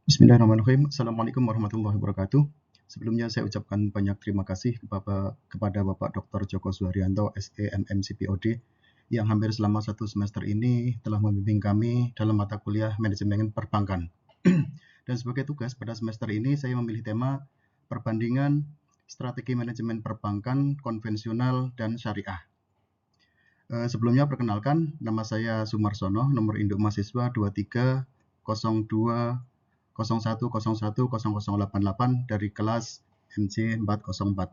Bismillahirrahmanirrahim. Assalamualaikum warahmatullahi wabarakatuh. Sebelumnya saya ucapkan banyak terima kasih kepada Bapak Dr. Joko Suharyanto, SEMM CPOD, yang hampir selama 1 semester ini telah membimbing kami dalam mata kuliah manajemen perbankan. Dan sebagai tugas pada semester ini saya memilih tema perbandingan strategi manajemen perbankan konvensional dan syariah. Sebelumnya perkenalkan, nama saya Sumarsono, nomor induk mahasiswa 230201010088 dari kelas MC 404.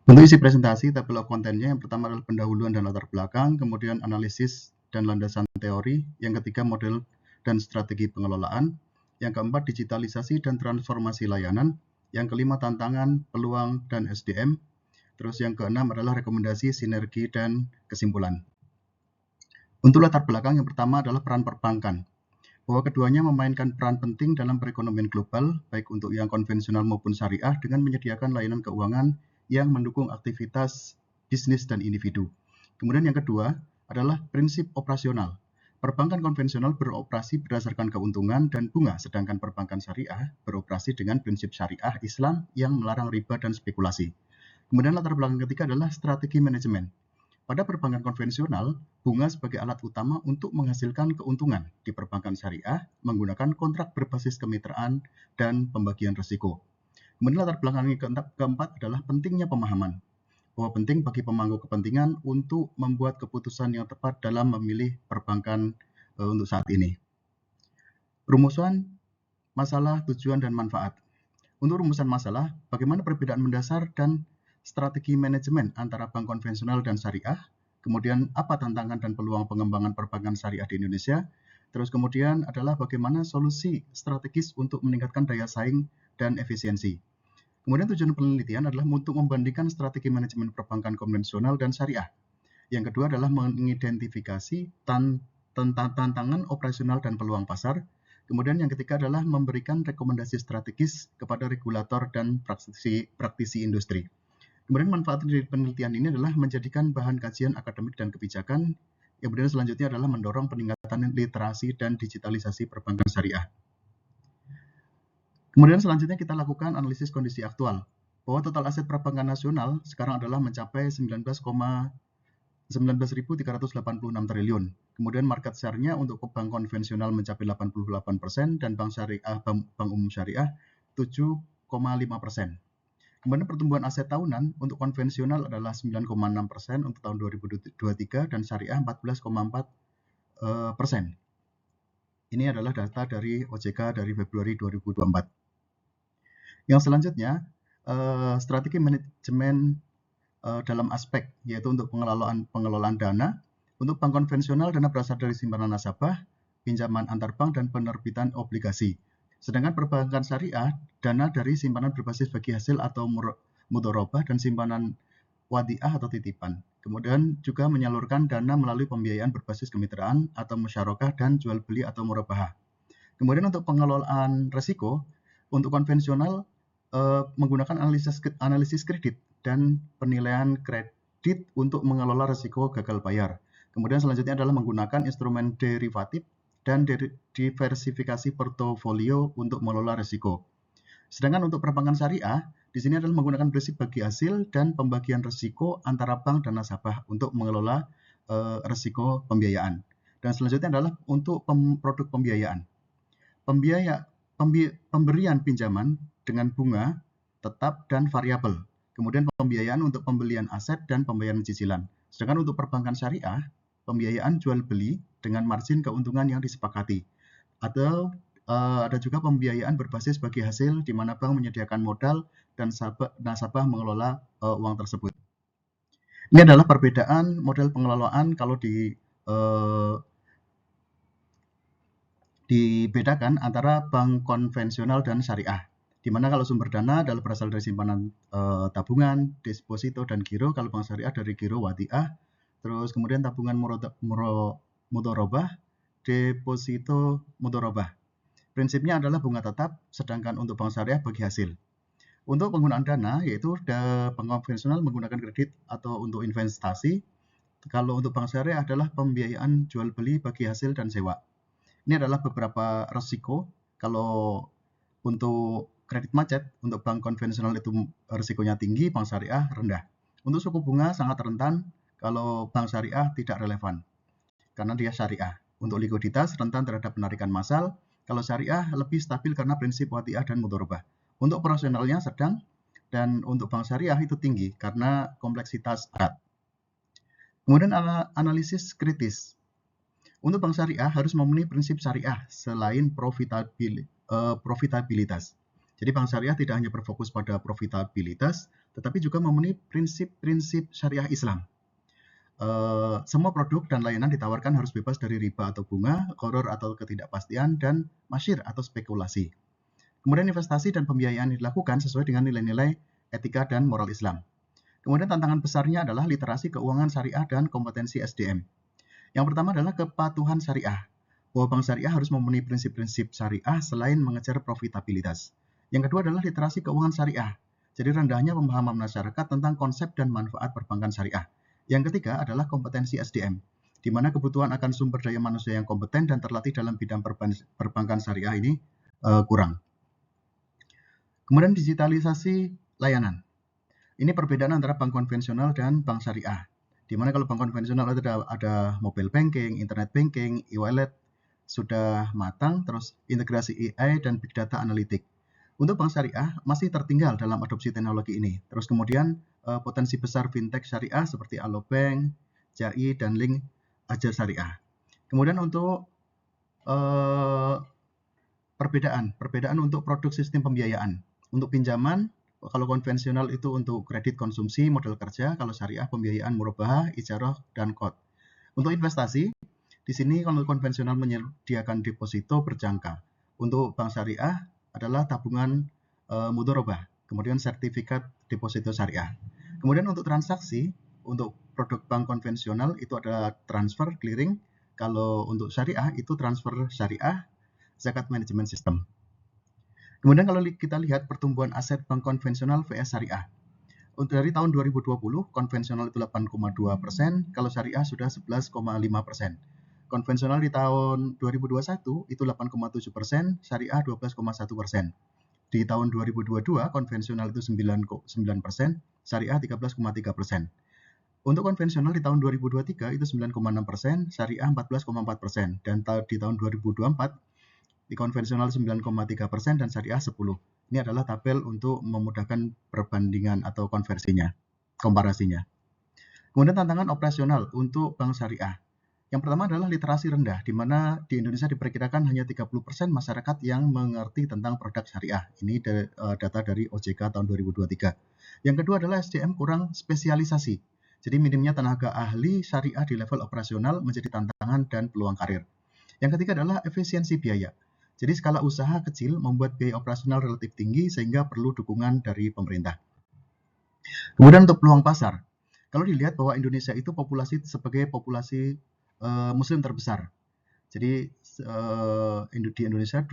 Untuk isi presentasi, tabel of kontennya yang pertama adalah pendahuluan dan latar belakang, kemudian analisis dan landasan teori, yang ketiga model dan strategi pengelolaan, yang keempat digitalisasi dan transformasi layanan, yang kelima tantangan, peluang, dan SDM, terus yang keenam adalah rekomendasi, sinergi, dan kesimpulan. Untuk latar belakang yang pertama adalah peran perbankan, bahwa keduanya memainkan peran penting dalam perekonomian global, baik untuk yang konvensional maupun syariah, dengan menyediakan layanan keuangan yang mendukung aktivitas bisnis dan individu. Kemudian yang kedua adalah prinsip operasional. Perbankan konvensional beroperasi berdasarkan keuntungan dan bunga, sedangkan perbankan syariah beroperasi dengan prinsip syariah Islam yang melarang riba dan spekulasi. Kemudian latar belakang ketiga adalah strategi manajemen. Pada perbankan konvensional, bunga sebagai alat utama untuk menghasilkan keuntungan. Di perbankan syariah, menggunakan kontrak berbasis kemitraan dan pembagian risiko. Kemudian latar belakang keempat adalah pentingnya pemahaman, bahwa penting bagi pemangku kepentingan untuk membuat keputusan yang tepat dalam memilih perbankan untuk saat ini. Rumusan, masalah, tujuan, dan manfaat. Untuk rumusan masalah, bagaimana perbedaan mendasar dan strategi manajemen antara bank konvensional dan syariah, kemudian apa tantangan dan peluang pengembangan perbankan syariah di Indonesia, terus kemudian adalah bagaimana solusi strategis untuk meningkatkan daya saing dan efisiensi. Kemudian tujuan penelitian adalah untuk membandingkan strategi manajemen perbankan konvensional dan syariah. Yang kedua adalah mengidentifikasi tantangan operasional dan peluang pasar. Kemudian yang ketiga adalah memberikan rekomendasi strategis kepada regulator dan praktisi industri. Kemudian manfaat dari penelitian ini adalah menjadikan bahan kajian akademik dan kebijakan. Kemudian selanjutnya adalah mendorong peningkatan literasi dan digitalisasi perbankan syariah. Kemudian selanjutnya kita lakukan analisis kondisi aktual, bahwa total aset perbankan nasional sekarang adalah mencapai 19.386 triliun. Kemudian market share-nya untuk bank konvensional mencapai 88% dan bank syariah, bank umum syariah 7,5%. Kemudian pertumbuhan aset tahunan untuk konvensional adalah 9,6% untuk tahun 2023 dan syariah 14,4%. Ini adalah data dari OJK dari Februari 2024. Yang selanjutnya, strategi manajemen dalam aspek, yaitu untuk pengelolaan dana. Untuk bank konvensional, dana berasal dari simpanan nasabah, pinjaman antar bank, dan penerbitan obligasi. Sedangkan perbankan syariah, dana dari simpanan berbasis bagi hasil atau mudorobah dan simpanan wadiah atau titipan. Kemudian juga menyalurkan dana melalui pembiayaan berbasis kemitraan atau musyarakah dan jual beli atau murabahah. Kemudian untuk pengelolaan risiko, untuk konvensional menggunakan analisis kredit dan penilaian kredit untuk mengelola risiko gagal bayar. Kemudian selanjutnya adalah menggunakan instrumen derivatif dan diversifikasi portofolio untuk mengelola risiko. Sedangkan untuk perbankan syariah, di sini adalah menggunakan prinsip bagi hasil dan pembagian risiko antara bank dan nasabah untuk mengelola risiko pembiayaan. Dan selanjutnya adalah untuk produk pembiayaan. Pemberian pinjaman dengan bunga tetap dan variabel. Kemudian pembiayaan untuk pembelian aset dan pembayaran cicilan. Sedangkan untuk perbankan syariah, pembiayaan jual beli dengan margin keuntungan yang disepakati. Atau ada juga pembiayaan berbasis bagi hasil di mana bank menyediakan modal dan nasabah mengelola uang tersebut. Ini adalah perbedaan model pengelolaan kalau dibedakan antara bank konvensional dan syariah. Di mana kalau sumber dana adalah berasal dari simpanan tabungan, deposito, dan giro. Kalau bank syariah dari giro wadiah. Terus kemudian tabungan mudorobah, deposito mudorobah. Prinsipnya adalah bunga tetap, sedangkan untuk bank syariah bagi hasil. Untuk penggunaan dana, yaitu bank konvensional menggunakan kredit atau untuk investasi. Kalau untuk bank syariah adalah pembiayaan jual beli bagi hasil dan sewa. Ini adalah beberapa resiko. Kalau untuk kredit macet, untuk bank konvensional itu risikonya tinggi, bank syariah rendah. Untuk suku bunga sangat rentan kalau bank syariah tidak relevan, karena dia syariah. Untuk likuiditas rentan terhadap penarikan massal, kalau syariah lebih stabil karena prinsip wati'ah dan mudharabah. Untuk operasionalnya sedang, dan untuk bank syariah itu tinggi karena kompleksitas alat. Kemudian analisis kritis. Untuk bank syariah harus memenuhi prinsip syariah selain profitabilitas. Jadi bank syariah tidak hanya berfokus pada profitabilitas, tetapi juga memenuhi prinsip-prinsip syariah Islam. Semua produk dan layanan ditawarkan harus bebas dari riba atau bunga, gharar atau ketidakpastian, dan masyir atau spekulasi. Kemudian investasi dan pembiayaan dilakukan sesuai dengan nilai-nilai etika dan moral Islam. Kemudian tantangan besarnya adalah literasi keuangan syariah dan kompetensi SDM. Yang pertama adalah kepatuhan syariah, bahwa bank syariah harus memenuhi prinsip-prinsip syariah selain mengejar profitabilitas. Yang kedua adalah literasi keuangan syariah, jadi rendahnya pemahaman masyarakat tentang konsep dan manfaat perbankan syariah. Yang ketiga adalah kompetensi SDM, di mana kebutuhan akan sumber daya manusia yang kompeten dan terlatih dalam bidang perbankan syariah ini kurang. Kemudian digitalisasi layanan. Ini perbedaan antara bank konvensional dan bank syariah. Di mana kalau bank konvensional ada mobile banking, internet banking, e-wallet, sudah matang, terus integrasi AI dan big data analitik. Untuk bank syariah masih tertinggal dalam adopsi teknologi ini. Terus kemudian potensi besar fintech syariah seperti Alobank, JAI, dan Link Ajar Syariah. Kemudian untuk perbedaan untuk produk sistem pembiayaan. Untuk pinjaman, kalau konvensional itu untuk kredit konsumsi, modal kerja, kalau syariah pembiayaan murabahah, ijarah, dan qard. Untuk investasi, di sini kalau konvensional menyediakan deposito berjangka. Untuk bank syariah adalah tabungan mudharabah, kemudian sertifikat deposito syariah. Kemudian untuk transaksi, untuk produk bank konvensional itu adalah transfer clearing, kalau untuk syariah itu transfer syariah, zakat management system. Kemudian kalau kita lihat pertumbuhan aset bank konvensional vs syariah. Dari tahun 2020, konvensional itu 8,2%, kalau syariah sudah 11,5%. Konvensional di tahun 2021 itu 8,7%, syariah 12,1%. Di tahun 2022, konvensional itu 9,9%, syariah 13,3%. Untuk konvensional di tahun 2023 itu 9,6%, syariah 14,4%. Dan di tahun 2024, di konvensional 9,3% dan syariah 10%. Ini adalah tabel untuk memudahkan perbandingan atau komparasinya. Kemudian tantangan operasional untuk bank syariah. Yang pertama adalah literasi rendah, di mana di Indonesia diperkirakan hanya 30% masyarakat yang mengerti tentang produk syariah. Ini data dari OJK tahun 2023. Yang kedua adalah SDM kurang spesialisasi. Jadi minimnya tenaga ahli syariah di level operasional menjadi tantangan dan peluang karir. Yang ketiga adalah efisiensi biaya. Jadi skala usaha kecil membuat biaya operasional relatif tinggi sehingga perlu dukungan dari pemerintah. Kemudian untuk peluang pasar. Kalau dilihat bahwa Indonesia itu sebagai populasi muslim terbesar. Jadi di Indonesia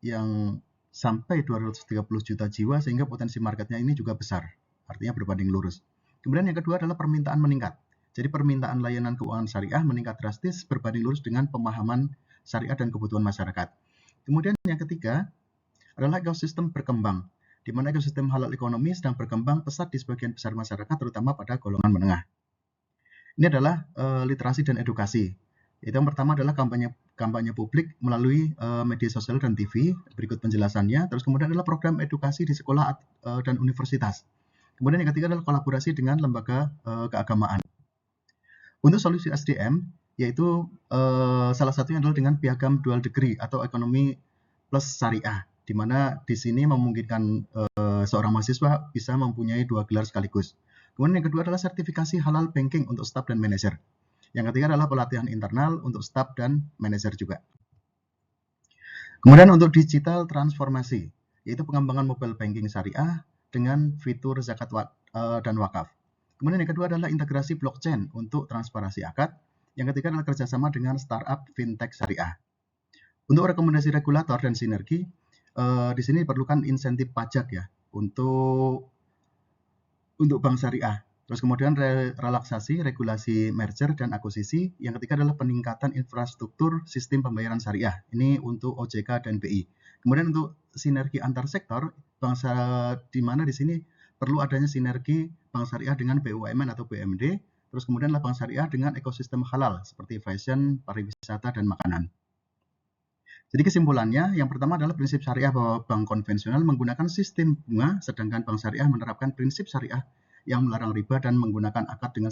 yang sampai 230 juta jiwa sehingga potensi marketnya ini juga besar. Artinya berbanding lurus. Kemudian yang kedua adalah permintaan meningkat. Jadi permintaan layanan keuangan syariah meningkat drastis berbanding lurus dengan pemahaman syariah dan kebutuhan masyarakat. Kemudian yang ketiga adalah ekosistem berkembang, di mana ekosistem halal ekonomi sedang berkembang pesat di sebagian besar masyarakat, terutama pada golongan menengah. Ini adalah literasi dan edukasi. Itu yang pertama adalah kampanye publik melalui media sosial dan TV. Berikut penjelasannya. Terus kemudian adalah program edukasi di sekolah dan universitas. Kemudian yang ketiga adalah kolaborasi dengan lembaga keagamaan. Untuk solusi SDM, yaitu salah satunya adalah dengan piagam dual degree atau ekonomi plus syariah, di mana di sini memungkinkan seorang mahasiswa bisa mempunyai 2 gelar sekaligus. Kemudian yang kedua adalah sertifikasi halal banking untuk staf dan manajer. Yang ketiga adalah pelatihan internal untuk staf dan manajer juga. Kemudian untuk digital transformasi, yaitu pengembangan mobile banking syariah dengan fitur zakat dan wakaf. Kemudian yang kedua adalah integrasi blockchain untuk transparansi akad. Yang ketiga adalah kerjasama dengan startup fintech syariah. Untuk rekomendasi regulator dan sinergi, di sini diperlukan insentif pajak ya untuk bank syariah. Terus kemudian relaksasi regulasi merger dan akuisisi. Yang ketiga adalah peningkatan infrastruktur sistem pembayaran syariah. Ini untuk OJK dan BI. Kemudian untuk sinergi antar sektor, di mana di sini perlu adanya sinergi bank syariah dengan BUMN atau BUMD. Terus kemudian bank syariah dengan ekosistem halal seperti fashion, pariwisata, dan makanan. Jadi kesimpulannya, yang pertama adalah prinsip syariah bahwa bank konvensional menggunakan sistem bunga, sedangkan bank syariah menerapkan prinsip syariah yang melarang riba dan menggunakan akad dengan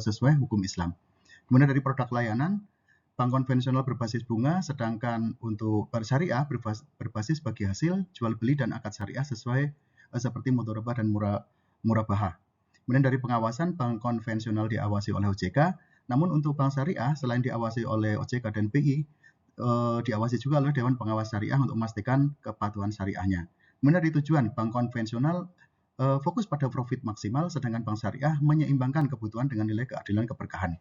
sesuai hukum Islam. Kemudian dari produk layanan, bank konvensional berbasis bunga, sedangkan untuk syariah berbasis bagi hasil, jual beli, dan akad syariah sesuai seperti mudharabah dan murabahah. Kemudian dari pengawasan, bank konvensional diawasi oleh OJK, namun untuk bank syariah selain diawasi oleh OJK dan BI, diawasi juga oleh Dewan Pengawas Syariah untuk memastikan kepatuhan syariahnya. Kemudian dari tujuan, bank konvensional fokus pada profit maksimal, sedangkan bank syariah menyeimbangkan kebutuhan dengan nilai keadilan keberkahan.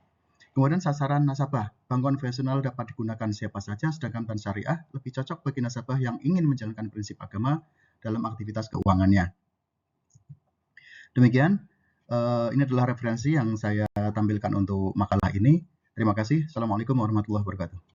Kemudian sasaran nasabah, bank konvensional dapat digunakan siapa saja, sedangkan bank syariah lebih cocok bagi nasabah yang ingin menjalankan prinsip agama dalam aktivitas keuangannya. Demikian, ini adalah referensi yang saya tampilkan untuk makalah ini. Terima kasih. Assalamualaikum warahmatullahi wabarakatuh.